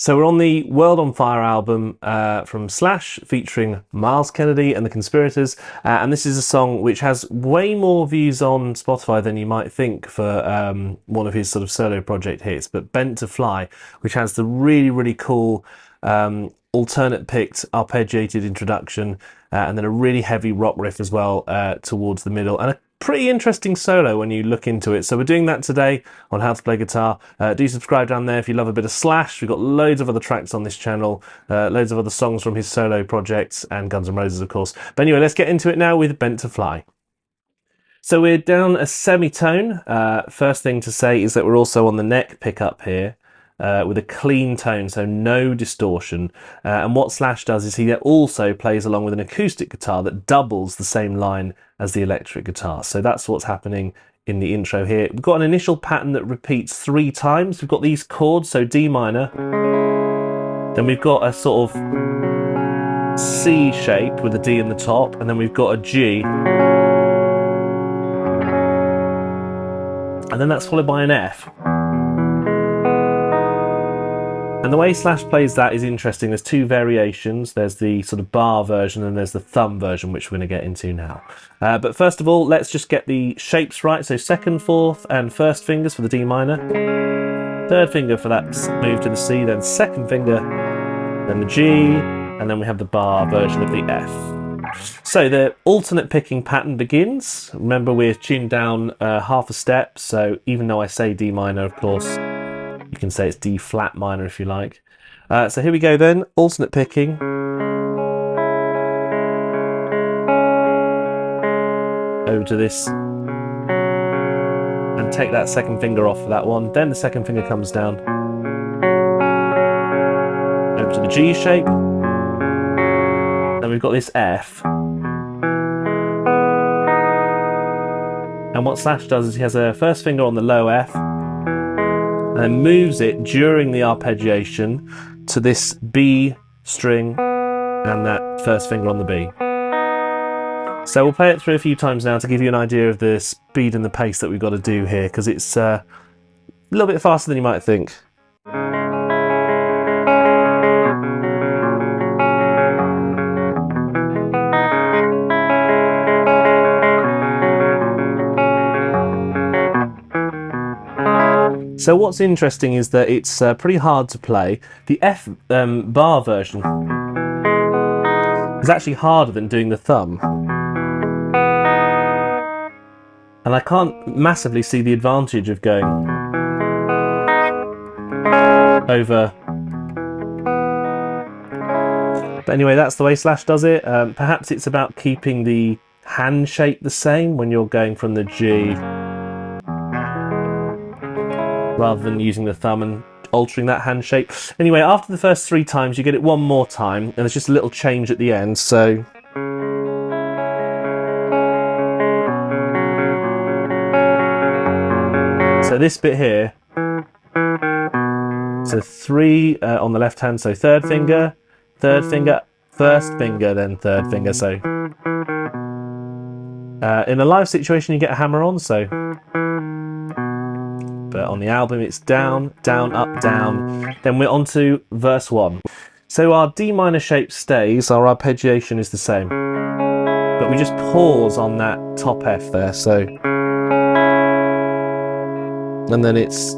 So we're on the World on Fire album from Slash, featuring Miles Kennedy and the Conspirators, and this is a song which has way more views on Spotify than you might think for one of his sort of solo project hits, but Bent to Fly, which has the really cool alternate picked arpeggiated introduction, and then a really heavy rock riff as well towards the middle, and a pretty interesting solo when you look into it. So we're doing that today on How to Play Guitar. Do subscribe down there if you love a bit of Slash. We've got loads of other tracks on this channel, loads of other songs from his solo projects, and Guns N' Roses, of course. But anyway, let's get into it now with Bent to Fly. So we're down a semitone. First thing to say is that we're also on the neck pickup here, with a clean tone, so no distortion. And what Slash does is he also plays along with an acoustic guitar that doubles the same line as the electric guitar. So that's what's happening in the intro here. We've got an initial pattern that repeats 3 times. We've got these chords, so D minor. Then we've got a sort of C shape with a D in the top, and then we've got a G. And then that's followed by an F. And the way Slash plays that is interesting. There's 2 variations. There's the sort of bar version and there's the thumb version, which we're going to get into now. But first of all, let's just get the shapes right. So 2nd, 4th and 1st fingers for the D minor. 3rd finger for that move to the C, then 2nd finger, then the G, and then we have the bar version of the F. So the alternate picking pattern begins. Remember, we're tuned down half a step. So even though I say D minor, of course, you can say it's D flat minor if you like. So here we go then, alternate picking. Over to this. And take that 2nd finger off for that one. Then the 2nd finger comes down. Over to the G shape. Then we've got this F. And what Slash does is he has a 1st finger on the low F, and then moves it during the arpeggiation to this B string and that 1st finger on the B. So we'll play it through a few times now to give you an idea of the speed and the pace that we've got to do here, because it's a little bit faster than you might think. So what's interesting is that it's pretty hard to play. The F bar version is actually harder than doing the thumb. And I can't massively see the advantage of going over. But anyway, that's the way Slash does it. Perhaps it's about keeping the hand shape the same when you're going from the G, rather than using the thumb and altering that hand shape. Anyway, after the first 3 times, you get it one more time, and there's just a little change at the end, so... So this bit here, so 3 on the left hand, so 3rd finger, 3rd finger, 1st finger, then 3rd finger, so... in a live situation, you get a hammer on, so... But on the album it's down, down, up, down. Then we're on to verse 1. So our D minor shape stays, our arpeggiation is the same. But we just pause on that top F there, so... And then it's...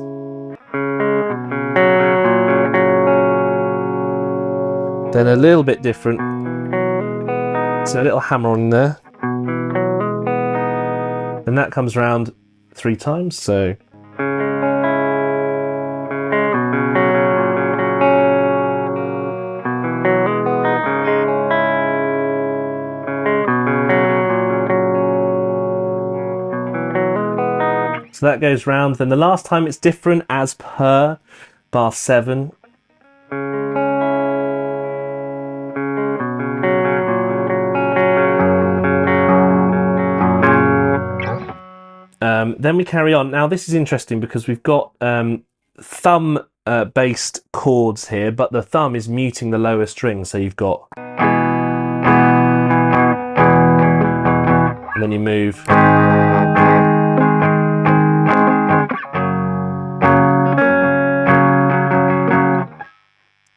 Then a little bit different. So a little hammer on there. And that comes around 3 times, so... So that goes round. Then the last time it's different as per bar 7. Then we carry on. Now this is interesting because we've got thumb based chords here, but the thumb is muting the lower string. So you've got, and then you move.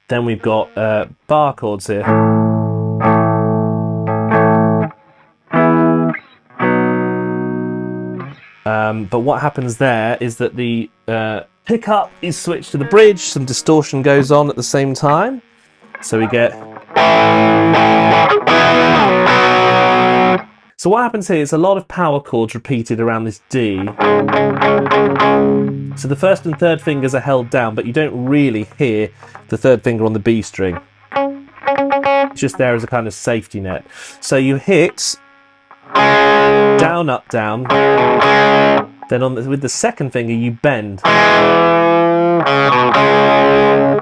Then we've got bar chords here. But what happens there is that the pickup is switched to the bridge, some distortion goes on at the same time. So we get... So what happens here is a lot of power chords repeated around this D. So the first and third fingers are held down, but you don't really hear the third finger on the B string. It's just there as a kind of safety net. So you hit down, up, down. Then with the second finger you bend.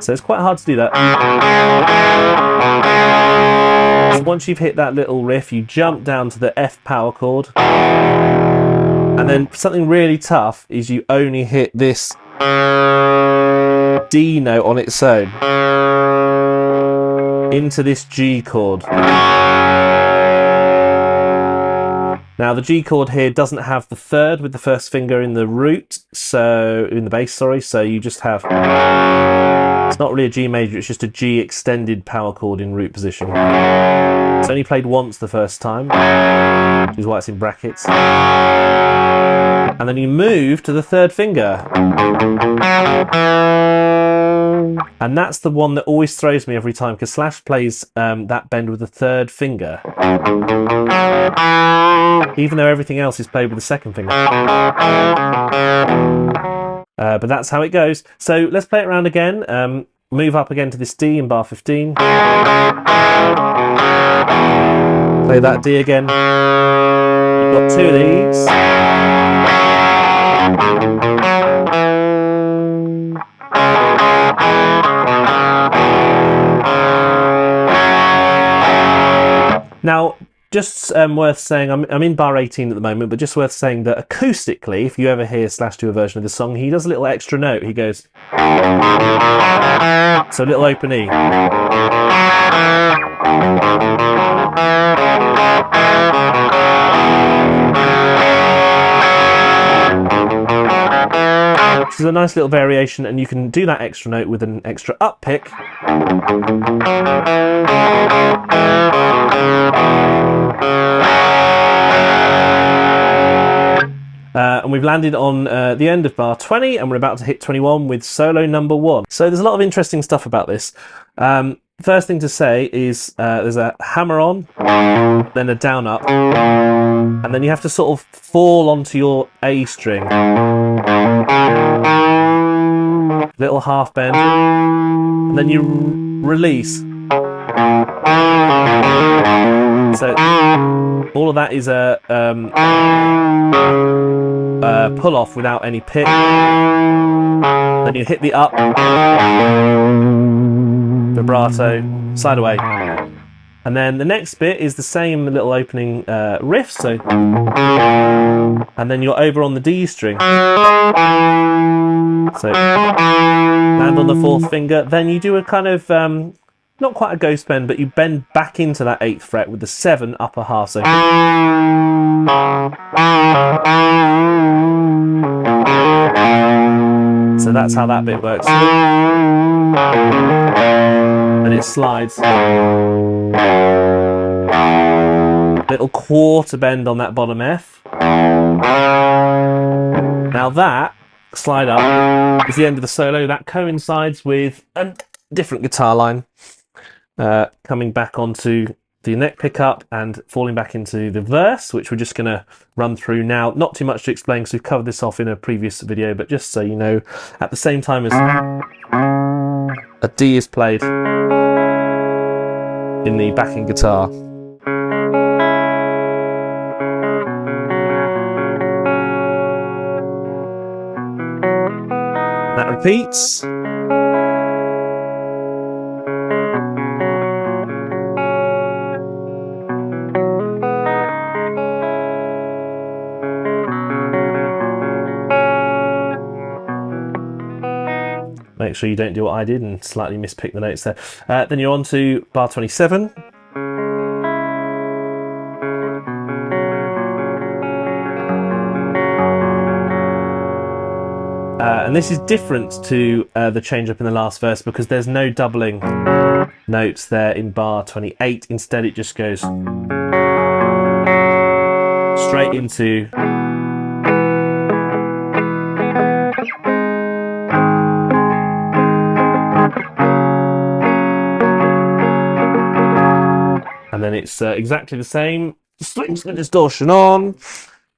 So it's quite hard to do that. So once you've hit that little riff, you jump down to the F power chord. And then something really tough is you only hit this D note on its own into this G chord. Now the G chord here doesn't have the third with the first finger in the root, so in the bass, sorry, so you just have, it's not really a G major, it's just a G extended power chord in root position. It's only played once the first time, which is why it's in brackets. And then you move to the third finger. And that's the one that always throws me every time, because Slash plays that bend with the third finger. Even though everything else is played with the second finger. But that's how it goes. So let's play it around again. Move up again to this D in bar 15. Play that D again. You've got two of these. Now, just worth saying, I'm in bar 18 at the moment, but just worth saying that acoustically, if you ever hear Slash do a version of this song, he does a little extra note. He goes... So a little open E. This is a nice little variation, and you can do that extra note with an extra up pick. And we've landed on the end of bar 20, and we're about to hit 21 with solo number 1. So there's a lot of interesting stuff about this. First thing to say is there's a hammer on, then a down up, and then you have to sort of fall onto your A string. Little half bend, and then you release. So all of that is a pull off without any pick. Then you hit the up, vibrato, side away. And then the next bit is the same little opening riff, so, and then you're over on the D string. So land on the fourth finger, then you do a kind of not quite a ghost bend, but you bend back into that 8th fret with the 7 upper half. So that's how that bit works. And it slides. Little quarter bend on that bottom F. Now that slide up is the end of the solo. That coincides with a different guitar line. Coming back onto the neck pickup and falling back into the verse, which we're just going to run through now. Not too much to explain because we've covered this off in a previous video, but just so you know, at the same time as a D is played in the backing guitar. That repeats. Make sure you don't do what I did and slightly mispick the notes there. Then you're on to bar 27. And And this is different to the change up in the last verse because there's no doubling notes there in bar 28. Instead, it just goes straight into and then it's exactly the same. Switch the distortion on,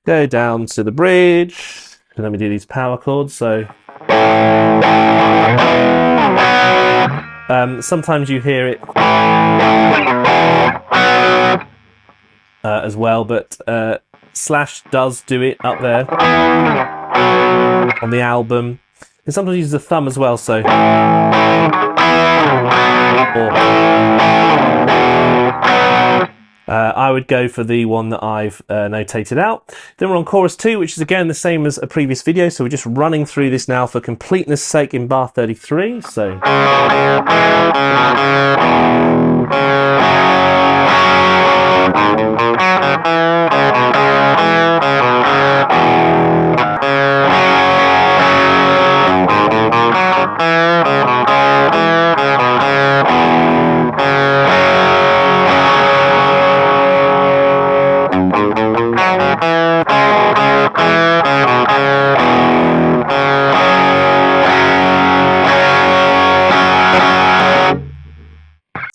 go down to the bridge, and then we do these power chords. So sometimes you hear it as well, but Slash does do it up there on the album. And sometimes uses the thumb as well, so I would go for the one that I've notated out. Then we're on chorus 2, which is again the same as a previous video, so we're just running through this now for completeness sake in bar 33. So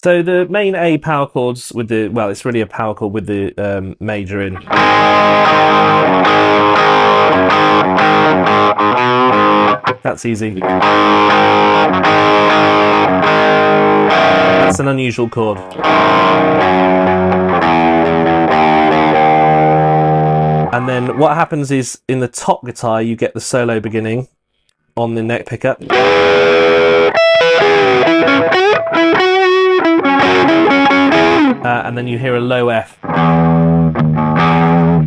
So the main A power chords with the, well, it's really a power chord with the major in. That's easy. That's an unusual chord. And then what happens is in the top guitar you get the solo beginning on the neck pickup. And then you hear a low F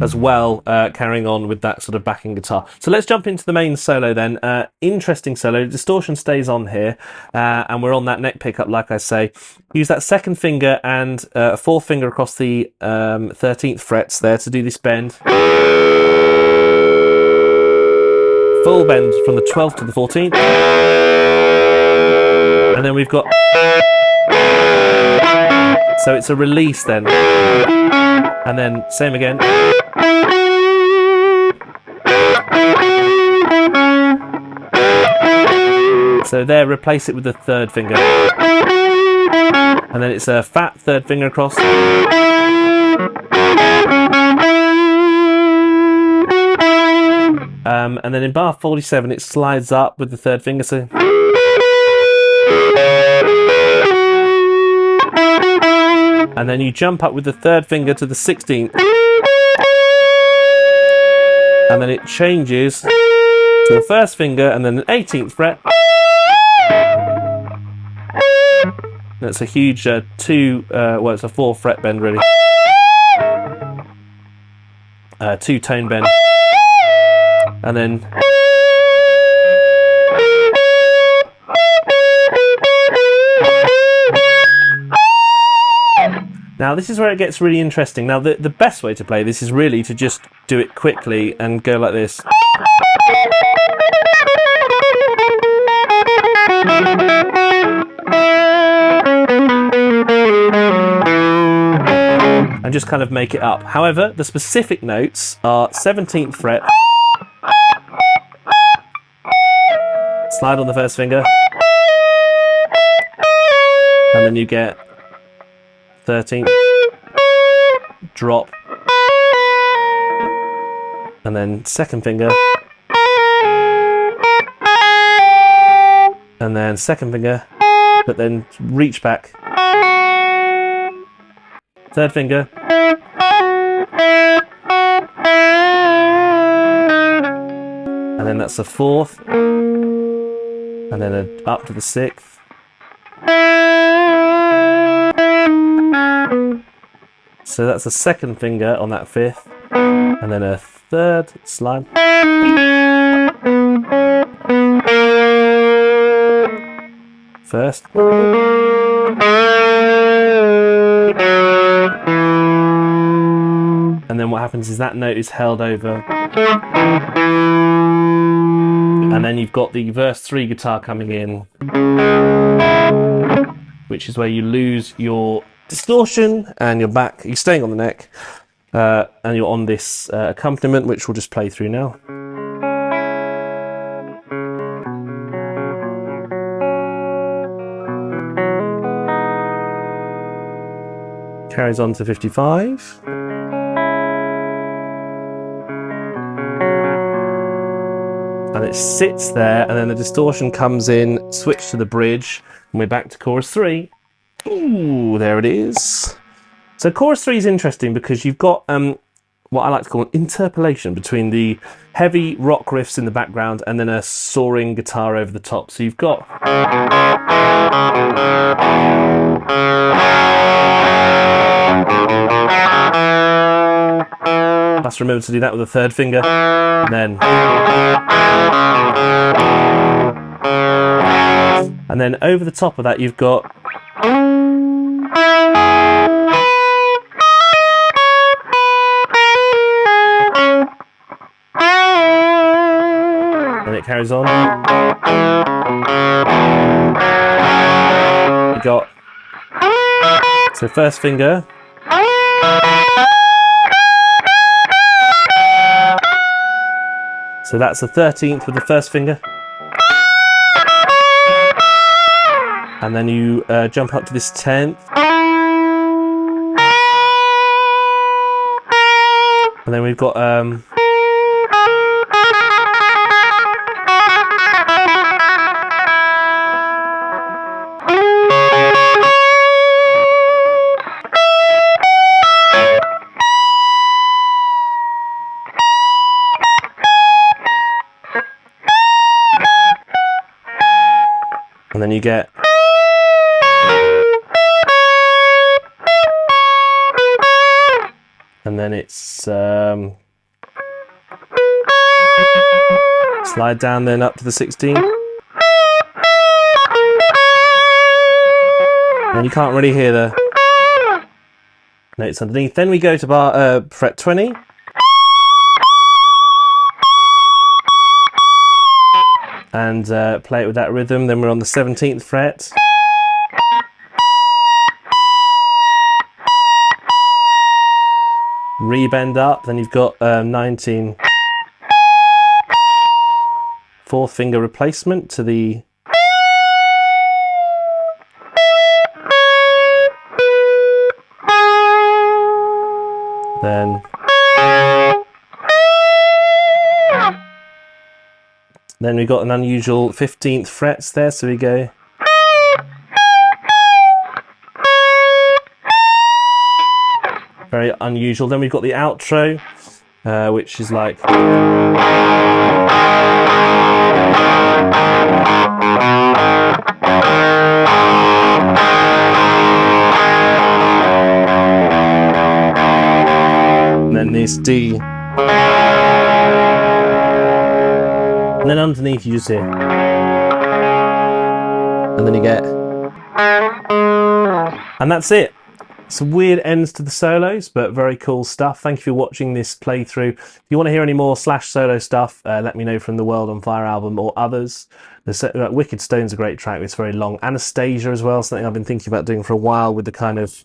as well, carrying on with that sort of backing guitar. So let's jump into the main solo then. Interesting solo. Distortion stays on here, and we're on that neck pickup, like I say. Use that second finger and a fourth finger across the 13th frets there to do this bend. Full bend from the 12th to the 14th. And then we've got... So it's a release then. And then same again. So there, replace it with the third finger. And then it's a fat third finger across. And then in bar 47 it slides up with the third finger. So and then you jump up with the third finger to the 16th. And then it changes to the first finger and then the 18th fret. That's a huge it's a 4 fret bend really. 2 tone bend. And then now this is where it gets really interesting. Now the best way to play this is really to just do it quickly and go like this. And just kind of make it up. However, the specific notes are 17th fret, slide on the first finger, and then you get 13th, drop, and then second finger, and then second finger, but then reach back, third finger, and then that's the 4th, and then up to the 6th. So that's a second finger on that 5th, and then a third slide. First. And then what happens is that note is held over And then you've got the verse 3 guitar coming in, which is where you lose your distortion and you're back, you're staying on the neck, and you're on this accompaniment, which we'll just play through now. Carries on to 55. And it sits there, and then the distortion comes in, switch to the bridge, and we're back to chorus 3. Ooh, there it is. So chorus 3 is interesting because you've got what I like to call an interpolation between the heavy rock riffs in the background and then a soaring guitar over the top. So you've got... Must remember to do that with the third finger, and then over the top of that you've got and it carries on. You got so first finger. So that's the 13th with the first finger. And then you jump up to this 10th. And then we've got... and then you get... And then it's slide down then up to the 16. And you can't really hear the notes underneath. Then we go to fret 20. And play it with that rhythm. Then we're on the 17th fret. Rebend up, then you've got 19. Fourth finger replacement to the... Then we've got an unusual 15th frets there, so we go... Very unusual. Then we've got the outro, which is like... And then this D. And then underneath you just hear. And then you get... And that's it. Some weird ends to the solos, but very cool stuff. Thank you for watching this playthrough. If you want to hear any more Slash solo stuff, let me know from the World on Fire album or others. The Wicked Stone's a great track, it's very long. Anastasia as well, something I've been thinking about doing for a while with the kind of...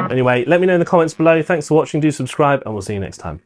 Anyway, let me know in the comments below. Thanks for watching, do subscribe, and we'll see you next time.